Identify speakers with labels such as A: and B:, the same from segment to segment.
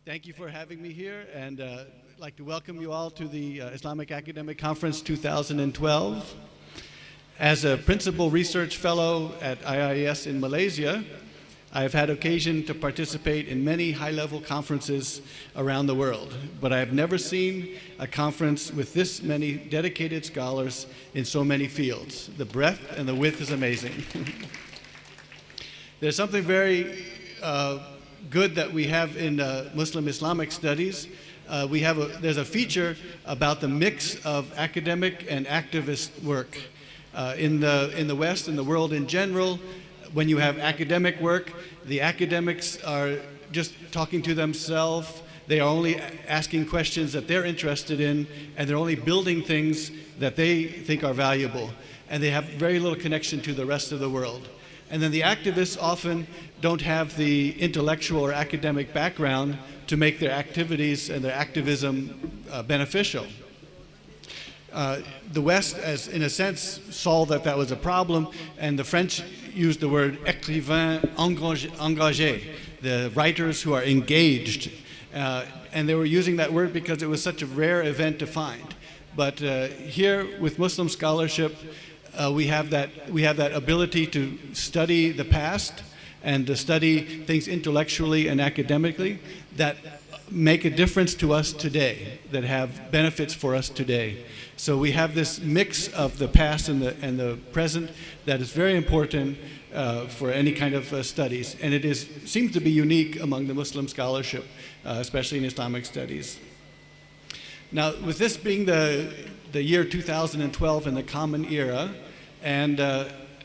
A: Thank you for having me here, and I'd like to welcome you all to the Islamic Academic Conference 2012. As a principal research fellow at IAC in Malaysia, I've had occasion to participate in many high-level conferences around the world, but I've never seen a conference with this many dedicated scholars in so many fields. The breadth and the width is amazing. There's something very good that we have in Muslim Islamic studies. There's a feature about the mix of academic and activist work. In the West, in the world in general, when you have academic work, the academics are just talking to themselves. They are only asking questions that they're interested in, and they're only building things that they think are valuable. And they have very little connection to the rest of the world. And then the activists often don't have the intellectual or academic background to make their activities and their activism beneficial. The West, in a sense, saw that was a problem, and the French used the word écrivain engagé, the writers who are engaged. And they were using that word because it was such a rare event to find. But here with Muslim scholarship, we have that ability to study the past and to study things intellectually and academically that make a difference to us today, that have benefits for us today. So we have this mix of the past and the present that is very important for any kind of studies, and it seems to be unique among the Muslim scholarship, especially in Islamic studies. Now, with this being the year 2012 in the Common Era, and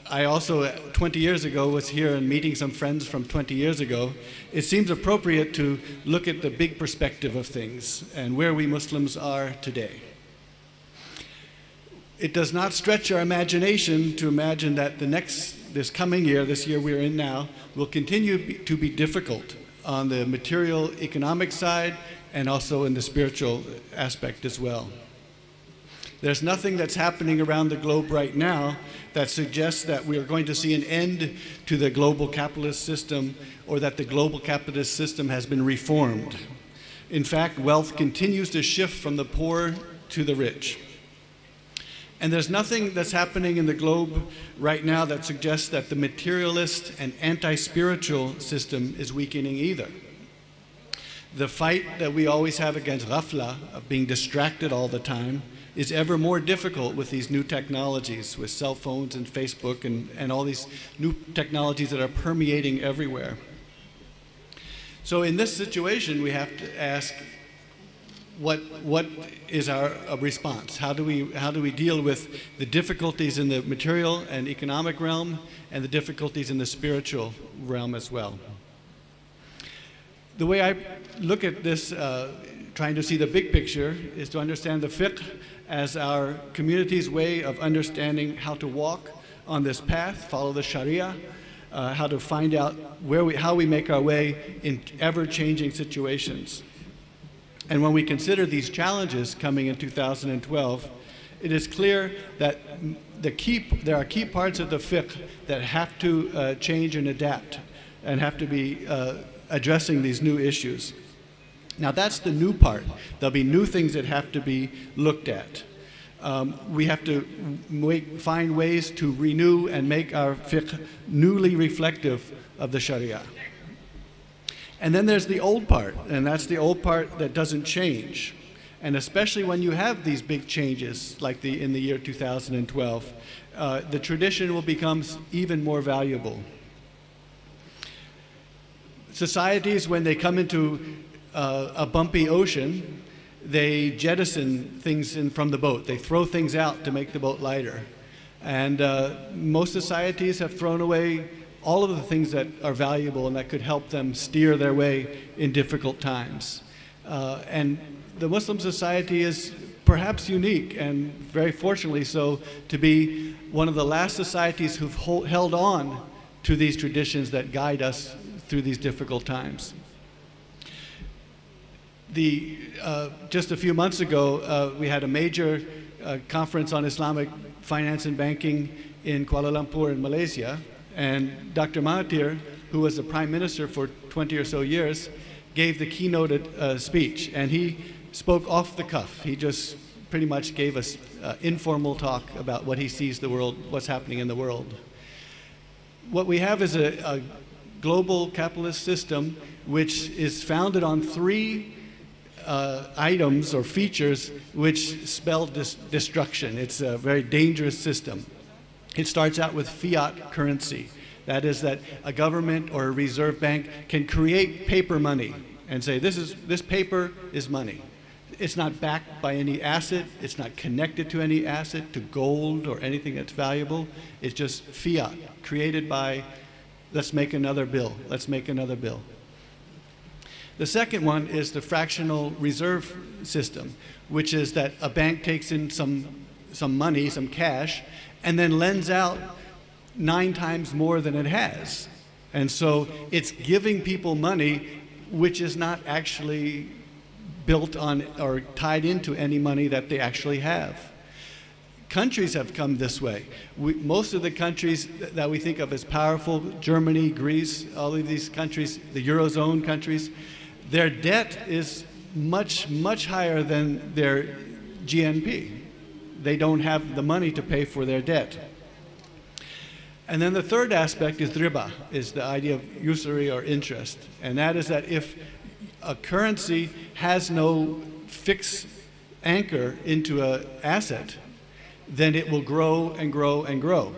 A: I also 20 years ago was here and meeting some friends from 20 years ago, it seems appropriate to look at the big perspective of things and where we Muslims are today. It does not stretch our imagination to imagine that this coming year, this year we're in now, will continue to be difficult on the material economic side and also in the spiritual aspect as well. There's nothing that's happening around the globe right now that suggests that we are going to see an end to the global capitalist system or that the global capitalist system has been reformed. In fact, wealth continues to shift from the poor to the rich. And there's nothing that's happening in the globe right now that suggests that the materialist and anti-spiritual system is weakening either. The fight that we always have against ghafla, of being distracted all the time, is ever more difficult with these new technologies, with cell phones and Facebook and all these new technologies that are permeating everywhere. So in this situation, we have to ask, what is our response? How do we deal with the difficulties in the material and economic realm and the difficulties in the spiritual realm as well? The way I look at this, trying to see the big picture, is to understand the fiqh as our community's way of understanding how to walk on this path, follow the Sharia, how to find out how we make our way in ever-changing situations. And when we consider these challenges coming in 2012, it is clear that there are key parts of the fiqh that have to change and adapt and have to be addressing these new issues. Now that's the new part. There'll be new things that have to be looked at. We have to find ways to renew and make our fiqh newly reflective of the Sharia. And then there's the old part, and that's the old part that doesn't change. And especially when you have these big changes, like in the year 2012, the tradition will become even more valuable. Societies, when they come into a bumpy ocean, they jettison things from the boat. They throw things out to make the boat lighter. And most societies have thrown away all of the things that are valuable and that could help them steer their way in difficult times. And the Muslim society is perhaps unique, and very fortunately so, to be one of the last societies who've held on to these traditions that guide us through these difficult times. Just a few months ago, we had a major conference on Islamic finance and banking in Kuala Lumpur in Malaysia, and Dr. Mahathir, who was the Prime Minister for 20 or so years, gave the keynote speech, and he spoke off the cuff. He just pretty much gave us informal talk about what he sees the world, what's happening in the world. What we have is a global capitalist system which is founded on three items or features which spell destruction. It's a very dangerous system. It starts out with fiat currency. That is that a government or a reserve bank can create paper money and say this paper is money. It's not backed by any asset. It's not connected to any asset, to gold or anything that's valuable. It's just fiat created by, let's make another bill. Let's make another bill. The second one is the fractional reserve system, which is that a bank takes in some money, some cash, and then lends out 9 times more than it has. And so it's giving people money which is not actually built on or tied into any money that they actually have. Countries have come this way. Most of the countries that we think of as powerful, Germany, Greece, all of these countries, the Eurozone countries, their debt is much, much higher than their GNP. They don't have the money to pay for their debt. And then the third aspect is riba, is the idea of usury or interest. And that is that if a currency has no fixed anchor into an asset, then it will grow and grow and grow.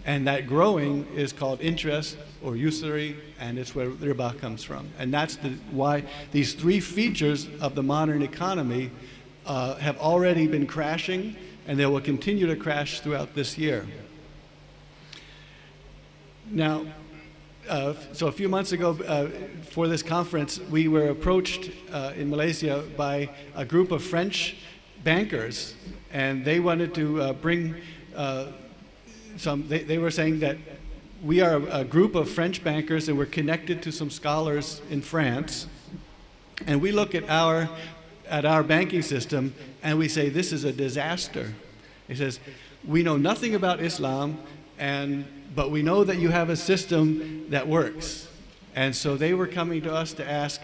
A: And that growing is called interest or usury, and it's where riba comes from. And that's why these three features of the modern economy have already been crashing, and they will continue to crash throughout this year. Now, so a few months ago, for this conference, we were approached in Malaysia by a group of French bankers, and they wanted to bring they were saying that we are a group of French bankers and we're connected to some scholars in France, and we look at our banking system and we say this is a disaster. He says, we know nothing about Islam, but we know that you have a system that works. And so they were coming to us to ask,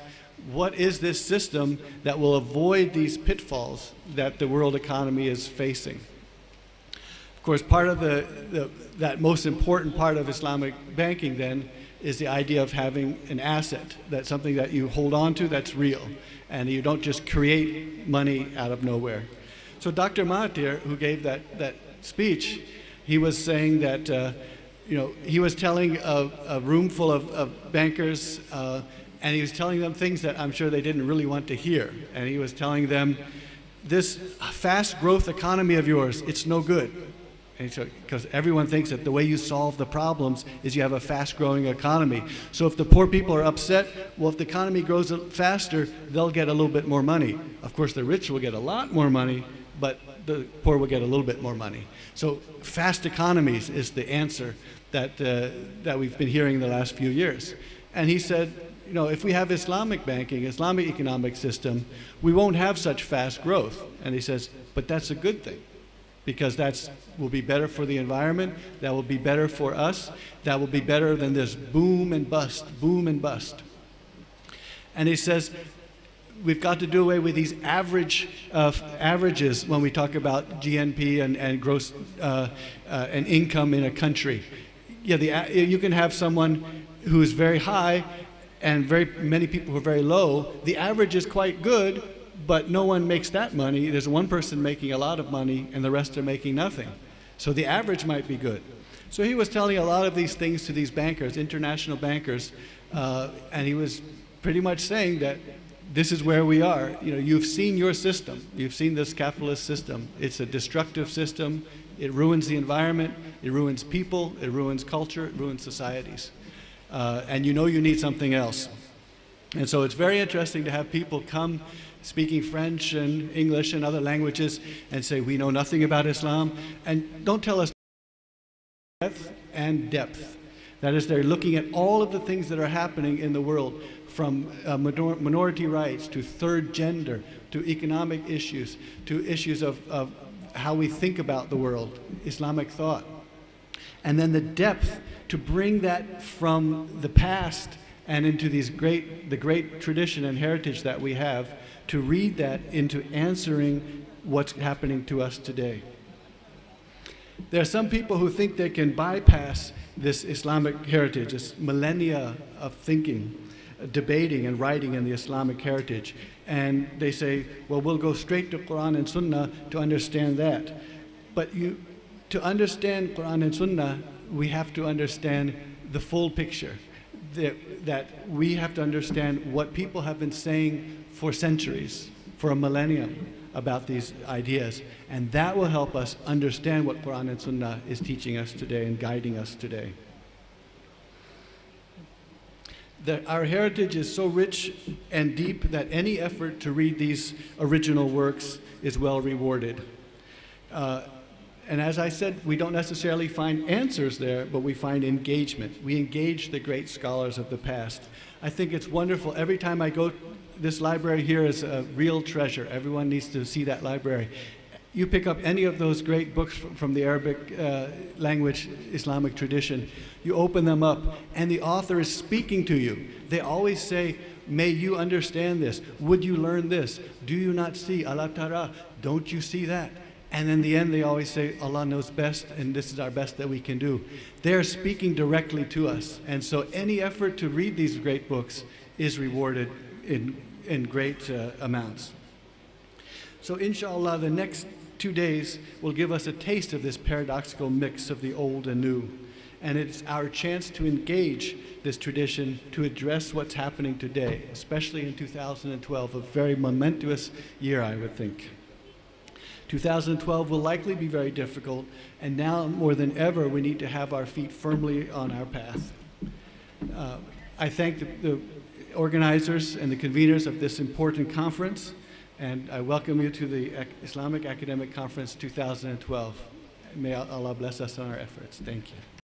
A: what is this system that will avoid these pitfalls that the world economy is facing? Of course, part of that most important part of Islamic banking then is the idea of having an asset, that's something that you hold on to that's real, and you don't just create money out of nowhere. So Dr. Mahathir, who gave that speech, he was saying that he was telling a room full of bankers, and he was telling them things that I'm sure they didn't really want to hear. And he was telling them, this fast growth economy of yours, it's no good. Because everyone thinks that the way you solve the problems is you have a fast growing economy. So if the poor people are upset, well, if the economy grows faster, they'll get a little bit more money. Of course, the rich will get a lot more money, but the poor will get a little bit more money. So fast economies is the answer that we've been hearing in the last few years. And he said, if we have Islamic banking, Islamic economic system, we won't have such fast growth. And he says, but that's a good thing, because that will be better for the environment, that will be better for us, that will be better than this boom and bust, boom and bust. And he says, we've got to do away with these averages when we talk about GNP and gross and income in a country. Yeah, you can have someone who is very high and very many people who are very low. The average is quite good, but no one makes that money. There's one person making a lot of money and the rest are making nothing. So the average might be good. So he was telling a lot of these things to these bankers, international bankers, and he was pretty much saying that this is where we are. You've seen your system. You've seen this capitalist system. It's a destructive system. It ruins the environment. It ruins people. It ruins culture. It ruins societies. And you need something else. And so it's very interesting to have people come speaking French and English and other languages and say, we know nothing about Islam. And don't tell us breadth and depth. That is, they're looking at all of the things that are happening in the world, from minority rights to third gender to economic issues to issues of how we think about the world, Islamic thought. And then the depth to bring that from the past and into the great tradition and heritage that we have, to read that into answering what's happening to us today. There are some people who think they can bypass this Islamic heritage, this millennia of thinking, debating and writing in the Islamic heritage. And they say, well, we'll go straight to Quran and Sunnah to understand that. But to understand Quran and Sunnah, we have to understand the full picture. That we have to understand what people have been saying for centuries, for a millennium, about these ideas. And that will help us understand what Quran and Sunnah is teaching us today and guiding us today. Our heritage is so rich and deep that any effort to read these original works is well rewarded. And as I said, we don't necessarily find answers there, but we find engagement. We engage the great scholars of the past. I think it's wonderful. Every time I go, this library here is a real treasure. Everyone needs to see that library. You pick up any of those great books from the Arabic language Islamic tradition, you open them up, and the author is speaking to you. They always say, may you understand this. Would you learn this? Do you not see? Allah Tara, don't you see that? And in the end, they always say, Allah knows best, and this is our best that we can do. They're speaking directly to us. And so any effort to read these great books is rewarded in great amounts. So inshallah, the next 2 days will give us a taste of this paradoxical mix of the old and new. And it's our chance to engage this tradition to address what's happening today, especially in 2012, a very momentous year, I would think. 2012 will likely be very difficult, and now more than ever, we need to have our feet firmly on our path. I thank the organizers and the conveners of this important conference, and I welcome you to the Islamic Academic Conference 2012. May Allah bless us on our efforts. Thank you.